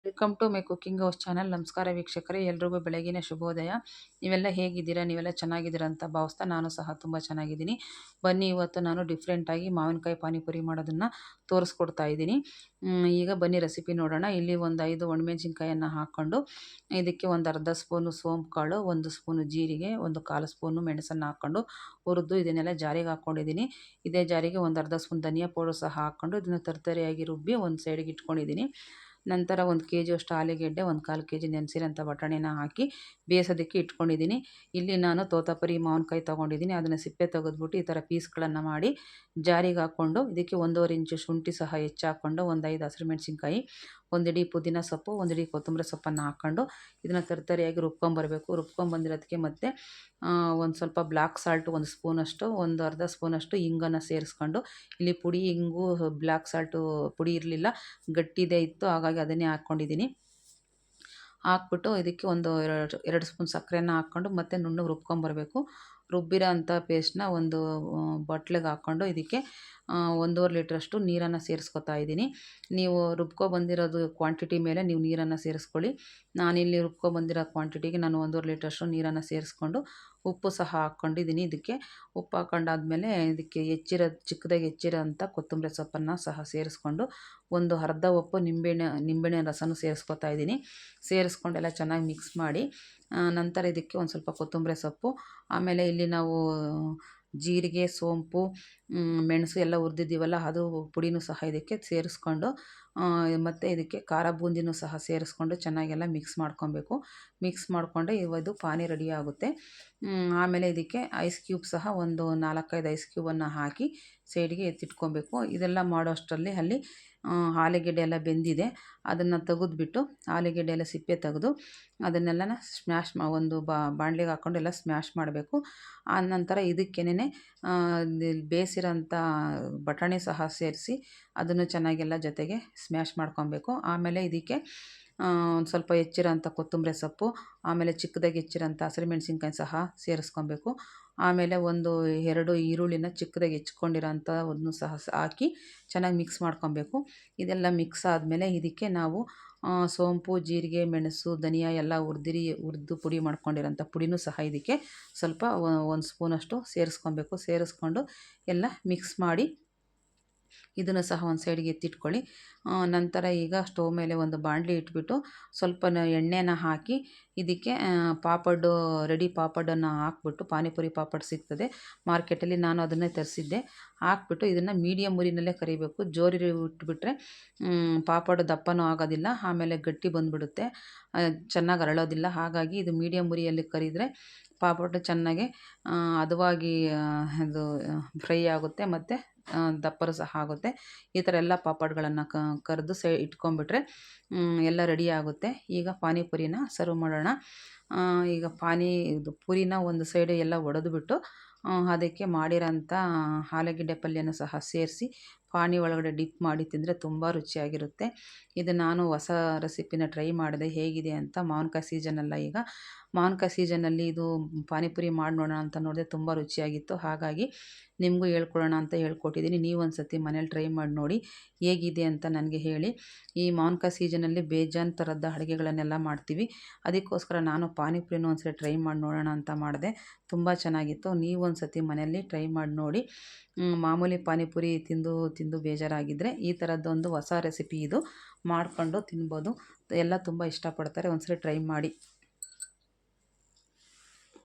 Welcome to my cooking house channel. ನಮಸ್ಕಾರ ವೀಕ್ಷಕರೇ, ಎಲ್ರಿಗೂ ಬೆಳಗಿನ ಶುಭೋದಯ. ನೀವೆಲ್ಲ ಹೇಗಿದ್ದೀರಾ? ನೀವೆಲ್ಲ ಚೆನ್ನಾಗಿದ್ದೀರಾ ಅಂತ ಭಾವಿಸ್ತಾ ನಾನು ಸಹ ತುಂಬ ಚೆನ್ನಾಗಿದ್ದೀನಿ. ಬನ್ನಿ, ಇವತ್ತು ನಾನು ಡಿಫ್ರೆಂಟಾಗಿ ಮಾವಿನಕಾಯಿ ಪಾನಿಪುರಿ ಮಾಡೋದನ್ನು ತೋರಿಸ್ಕೊಡ್ತಾ ಇದ್ದೀನಿ. ಈಗ ಬನ್ನಿ ರೆಸಿಪಿ ನೋಡೋಣ. ಇಲ್ಲಿ ಒಂದು 5 ಒಣಮೆಣಸಿನ್ಕಾಯನ್ನು ಹಾಕ್ಕೊಂಡು ಇದಕ್ಕೆ ಒಂದು ಅರ್ಧ ಸ್ಪೂನು ಸೋಂಪು ಕಾಳು, 1 ಸ್ಪೂನು ಜೀರಿಗೆ, 1/4 ಸ್ಪೂನು ಮೆಣಸನ್ನು ಹಾಕ್ಕೊಂಡು ಹುರಿದು ಇದನ್ನೆಲ್ಲ ಜಾರಿಗೆ ಹಾಕ್ಕೊಂಡಿದ್ದೀನಿ. ಇದೇ ಜಾರಿಗೆ ಒಂದು ಅರ್ಧ ಸ್ಪೂನ್ ಧನಿಯಾ ಪೌಡರ್ ಸಹ ಹಾಕ್ಕೊಂಡು ಇದನ್ನು ತರ್ತರಿಯಾಗಿ ರುಬ್ಬಿ ಒಂದು ಸೈಡ್ಗೆ ಇಟ್ಕೊಂಡಿದ್ದೀನಿ. ನಂತರ 1 ಕೆಜಿಯಷ್ಟು ಆಲೂಗೆಡ್ಡೆ, 1/4 ಕೆಜಿ ನೆನೆಸಿರೋಂಥ ಬಟಾಣಿನ ಹಾಕಿ ಬೇಯಿಸೋದಕ್ಕೆ ಇಟ್ಕೊಂಡಿದ್ದೀನಿ. ಇಲ್ಲಿ ನಾನು ತೋತಾಪುರಿ ಮಾವಿನಕಾಯಿ ತೊಗೊಂಡಿದ್ದೀನಿ. ಅದನ್ನು ಸಿಪ್ಪೆ ತೆಗೆದ್ಬಿಟ್ಟು ಈ ಥರ ಪೀಸ್ಗಳನ್ನು ಮಾಡಿ ಜಾರಿಗೆ ಹಾಕ್ಕೊಂಡು ಇದಕ್ಕೆ 1.5 ಇಂಚು ಶುಂಠಿ ಸಹ ಹೆಚ್ಚಾಕ್ಕೊಂಡು, ಒಂದು 5 ಹಸಿರು ಮೆಣಸಿನ್ಕಾಯಿ, 1 ಹಿಡಿ ಪುದೀನ ಸೊಪ್ಪು, 1 ಹಿಡಿ ಕೊತ್ತಂಬರಿ ಸೊಪ್ಪನ್ನು ಹಾಕ್ಕೊಂಡು ಇದನ್ನು ತರ್ತರಿಯಾಗಿ ರುಬ್ಕೊಂಬರಬೇಕು. ರುಬ್ಕೊಂಬಂದಿರೋದಕ್ಕೆ ಮತ್ತು ಒಂದು ಸ್ವಲ್ಪ ಬ್ಲ್ಯಾಕ್ ಸಾಲ್ಟು 1 ಸ್ಪೂನಷ್ಟು, ಒಂದು ಅರ್ಧ ಸ್ಪೂನಷ್ಟು ಹಿಂಗನ್ನು ಸೇರಿಸ್ಕೊಂಡು, ಇಲ್ಲಿ ಪುಡಿ ಹಿಂಗು ಬ್ಲ್ಯಾಕ್ ಸಾಲ್ಟು ಪುಡಿ ಇರಲಿಲ್ಲ, ಗಟ್ಟಿದೇ ಇತ್ತು, ಹಾಗಾಗಿ ಅದನ್ನೇ ಹಾಕ್ಕೊಂಡಿದ್ದೀನಿ. ಹಾಕ್ಬಿಟ್ಟು ಇದಕ್ಕೆ ಒಂದು 2 ಸ್ಪೂನ್ ಸಕ್ಕರೆನ ಹಾಕ್ಕೊಂಡು ಮತ್ತೆ ನುಣ್ಣಗೆ ರುಬ್ಕೊಂಬರಬೇಕು. ರುಬ್ಬಿರೋ ಅಂಥ ಪೇಸ್ಟ್ನ ಒಂದು ಬಟ್ಲಿಗೆ ಹಾಕ್ಕೊಂಡು ಇದಕ್ಕೆ 1.5 ಲೀಟ್ರಷ್ಟು ನೀರನ್ನು ಸೇರಿಸ್ಕೊತಾ ಇದ್ದೀನಿ. ನೀವು ಬಂದಿರೋದು ಕ್ವಾಂಟಿಟಿ ಮೇಲೆ ನೀವು ನೀರನ್ನು ಸೇರಿಸ್ಕೊಳ್ಳಿ. ನಾನಿಲ್ಲಿ ಬಂದಿರೋ ಕ್ವಾಂಟಿಟಿಗೆ ನಾನು 1.5 ಲೀಟ್ರಷ್ಟು ನೀರನ್ನು ಸೇರಿಸ್ಕೊಂಡು ಉಪ್ಪು ಸಹ ಹಾಕ್ಕೊಂಡಿದ್ದೀನಿ. ಇದಕ್ಕೆ ಉಪ್ಪು ಹಾಕ್ಕೊಂಡಾದ್ಮೇಲೆ ಇದಕ್ಕೆ ಚಿಕ್ಕದಾಗಿ ಹೆಚ್ಚಿರೋಂಥ ಕೊತ್ತಂಬರಿ ಸೊಪ್ಪನ್ನು ಸಹ ಸೇರಿಸ್ಕೊಂಡು ಒಂದು ಅರ್ಧ ಒಪ್ಪು ನಿಂಬೆಹಣ್ಣಿನ ರಸನೂ ಸೇರಿಸ್ಕೊತಾ ಇದ್ದೀನಿ. ಸೇರಿಸ್ಕೊಂಡೆಲ್ಲ ಚೆನ್ನಾಗಿ ಮಿಕ್ಸ್ ಮಾಡಿ ನಂತರ ಇದಕ್ಕೆ ಒಂದು ಸ್ವಲ್ಪ ಕೊತ್ತಂಬರಿ ಸೊಪ್ಪು, ಆಮೇಲೆ ಇಲ್ಲಿ ನಾವು ಜೀರಿಗೆ, ಸೋಂಪು, ಮೆಣಸು ಎಲ್ಲ ಹುರಿದಿದ್ದೀವಲ್ಲ, ಅದು ಪುಡಿನೂ ಸಹ ಇದಕ್ಕೆ ಸೇರಿಸ್ಕೊಂಡು ಮತ್ತು ಇದಕ್ಕೆ ಖಾರ ಬೂಂದಿನೂ ಸಹ ಸೇರಿಸ್ಕೊಂಡು ಚೆನ್ನಾಗೆಲ್ಲ ಮಿಕ್ಸ್ ಮಾಡ್ಕೊಬೇಕು. ಮಿಕ್ಸ್ ಮಾಡಿಕೊಂಡೆ ಇದು ಪಾನಿ ರೆಡಿ ಆಗುತ್ತೆ. ಆಮೇಲೆ ಇದಕ್ಕೆ ಐಸ್ ಕ್ಯೂಬ್ ಸಹ ಒಂದು 4-5 ಐಸ್ ಕ್ಯೂಬನ್ನು ಹಾಕಿ ಸೈಡ್ಗೆ ಎತ್ತಿಟ್ಕೊಬೇಕು. ಇದೆಲ್ಲ ಮಾಡೋ ಅಷ್ಟರಲ್ಲಿ ಅಲ್ಲಿ ಆಲೂಗೆಡ್ಡೆ ಎಲ್ಲ ಬೆಂದಿದೆ. ಅದನ್ನು ತೆಗೆದ್ಬಿಟ್ಟು ಆಲೂಗೆಡ್ಡೆ ಎಲ್ಲ ಸಿಪ್ಪೆ ತೆಗೆದು ಅದನ್ನೆಲ್ಲ ಒಂದು ಬಾಣಲೆಗೆ ಹಾಕ್ಕೊಂಡು ಎಲ್ಲ ಸ್ಮ್ಯಾಶ್ ಮಾಡಬೇಕು. ಆನಂತರ ಇದಕ್ಕೇನೆ ಬೇಯಿಸಿರೋಂಥ ಬಟಾಣಿ ಸಹ ಸೇರಿಸಿ ಅದನ್ನು ಚೆನ್ನಾಗೆಲ್ಲ ಜೊತೆಗೆ ಸ್ಮ್ಯಾಶ್ ಮಾಡ್ಕೊಬೇಕು. ಆಮೇಲೆ ಇದಕ್ಕೆ ಒಂದು ಸ್ವಲ್ಪ ಹೆಚ್ಚಿರೋಂಥ ಕೊತ್ತಂಬರಿ ಸೊಪ್ಪು, ಆಮೇಲೆ ಚಿಕ್ಕದಾಗಿ ಹೆಚ್ಚಿರೋಂಥ ಹಸಿರು ಮೆಣಸಿನ್ಕಾಯಿ ಸಹ ಸೇರಿಸ್ಕೊಬೇಕು. ಆಮೇಲೆ 1-2 ಈರುಳ್ಳಿನ ಚಿಕ್ಕದಾಗಿ ಹೆಚ್ಕೊಂಡಿರೋಂಥವನ್ನು ಸಹ ಹಾಕಿ ಚೆನ್ನಾಗಿ ಮಿಕ್ಸ್ ಮಾಡ್ಕೊಬೇಕು. ಇದೆಲ್ಲ ಮಿಕ್ಸ್ ಆದಮೇಲೆ ಇದಕ್ಕೆ ನಾವು ಸೋಂಪು, ಜೀರಿಗೆ, ಮೆಣಸು, ಧನಿಯಾ ಎಲ್ಲ ಹುರಿದು ಪುಡಿ ಮಾಡ್ಕೊಂಡಿರೋಂಥ ಪುಡಿನೂ ಸಹ ಇದಕ್ಕೆ ಸ್ವಲ್ಪ 1 ಸ್ಪೂನಷ್ಟು ಸೇರಿಸ್ಕೊಬೇಕು. ಸೇರಿಸ್ಕೊಂಡು ಎಲ್ಲ ಮಿಕ್ಸ್ ಮಾಡಿ ಇದನ್ನು ಸಹ ಒಂದು ಸೈಡ್ಗೆ ಎತ್ತಿಟ್ಕೊಳ್ಳಿ. ನಂತರ ಈಗ ಸ್ಟವ್ ಮೇಲೆ ಒಂದು ಬಾಣಲಿ ಇಟ್ಬಿಟ್ಟು ಸ್ವಲ್ಪ ಎಣ್ಣೆನ ಹಾಕಿ ಇದಕ್ಕೆ ರೆಡಿ ಪಾಪಡನ್ನು ಹಾಕ್ಬಿಟ್ಟು, ಪಾನಿಪುರಿ ಪಾಪಡ್ ಸಿಗ್ತದೆ ಮಾರ್ಕೆಟಲ್ಲಿ, ನಾನು ಅದನ್ನೇ ತರಿಸಿದ್ದೆ. ಹಾಕ್ಬಿಟ್ಟು ಇದನ್ನು ಮೀಡಿಯಮ್ ಉರಿನಲ್ಲೇ ಕರಿಬೇಕು. ಜೋರಿ ಇಟ್ಬಿಟ್ರೆ ಪಾಪಡ್ ದಪ್ಪನೂ ಆಗೋದಿಲ್ಲ, ಆಮೇಲೆ ಗಟ್ಟಿ ಬಂದುಬಿಡುತ್ತೆ, ಚೆನ್ನಾಗಿ ಅರಳೋದಿಲ್ಲ. ಹಾಗಾಗಿ ಇದು ಮೀಡಿಯಮ್ ಉರಿಯಲ್ಲಿ ಕರಿದರೆ ಪಾಪಡ್ ಚೆನ್ನಾಗಿ ಹದವಾಗಿ ಅದು ಫ್ರೈ ಆಗುತ್ತೆ ಮತ್ತು ದಪ್ಪರು ಸಹ ಆಗುತ್ತೆ. ಈ ಥರ ಎಲ್ಲ ಪಾಪಡ್ಗಳನ್ನು ಕರೆದು ಇಟ್ಕೊಂಡ್ಬಿಟ್ರೆ ಎಲ್ಲ ರೆಡಿ ಆಗುತ್ತೆ. ಈಗ ಪಾನಿಪುರಿನ ಸರ್ವ್ ಮಾಡೋಣ. ಈಗ ಪುರಿನ ಒಂದು ಸೈಡ್ ಎಲ್ಲ ಒಡೆದುಬಿಟ್ಟು ಅದಕ್ಕೆ ಮಾಡಿರೋಂಥ ಆಲೂಗೆಡ್ಡೆ ಪಲ್ಯನೂ ಸಹ ಸೇರಿಸಿ ಪಾನಿ ಒಳಗಡೆ ಡಿಪ್ ಮಾಡಿ ತಿಂದರೆ ತುಂಬ ರುಚಿಯಾಗಿರುತ್ತೆ. ಇದು ನಾನು ಹೊಸ ರೆಸಿಪಿನ ಟ್ರೈ ಮಾಡಿದೆ, ಹೇಗಿದೆ ಅಂತ. ಮಾವಿನಕಾಯಿ ಸೀಸನಲ್ಲ ಈಗ, ಮಾವಿನಕಾಯಿ ಸೀಸನಲ್ಲಿ ಇದು ಪಾನಿಪುರಿ ಮಾಡಿ ನೋಡೋಣ ಅಂತ ನೋಡಿದೆ, ತುಂಬ ರುಚಿಯಾಗಿತ್ತು. ಹಾಗಾಗಿ ನಿಮಗೂ ಹೇಳ್ಕೊಡೋಣ ಅಂತ ಹೇಳ್ಕೊಟ್ಟಿದ್ದೀನಿ. ನೀವು ಒಂದು ಸತಿ ಮನೇಲಿ ಟ್ರೈ ಮಾಡಿ ನೋಡಿ, ಹೇಗಿದೆ ಅಂತ ನನಗೆ ಹೇಳಿ. ಈ ಮಾವಿನಕಾಯಿ ಸೀಸನಲ್ಲಿ ಬೇಜಾನ್ ಥರದ ಅಡುಗೆಗಳನ್ನೆಲ್ಲ ಮಾಡ್ತೀವಿ, ಅದಕ್ಕೋಸ್ಕರ ನಾನು ಪಾನಿಪುರಿನೂ ಒಂದು ಸತಿ ಟ್ರೈ ಮಾಡಿ ನೋಡೋಣ ಅಂತ ಮಾಡಿದೆ. ತುಂಬ ಚೆನ್ನಾಗಿತ್ತು. ನೀವು ಒಂದು ಸತಿ ಮನೆಯಲ್ಲಿ ಟ್ರೈ ಮಾಡಿ ನೋಡಿ. ಮಾಮೂಲಿ ಪಾನಿಪುರಿ ತಿಂದು ಬೇಜಾರಾಗಿದ್ದರೆ ಈ ಥರದ್ದೊಂದು ಹೊಸ ರೆಸಿಪಿ ಇದು, ಮಾಡಿಕೊಂಡು ತಿನ್ಬೋದು. ಎಲ್ಲ ತುಂಬ ಇಷ್ಟಪಡ್ತಾರೆ. ಒಂದು ಸರಿ ಟ್ರೈ ಮಾಡಿ.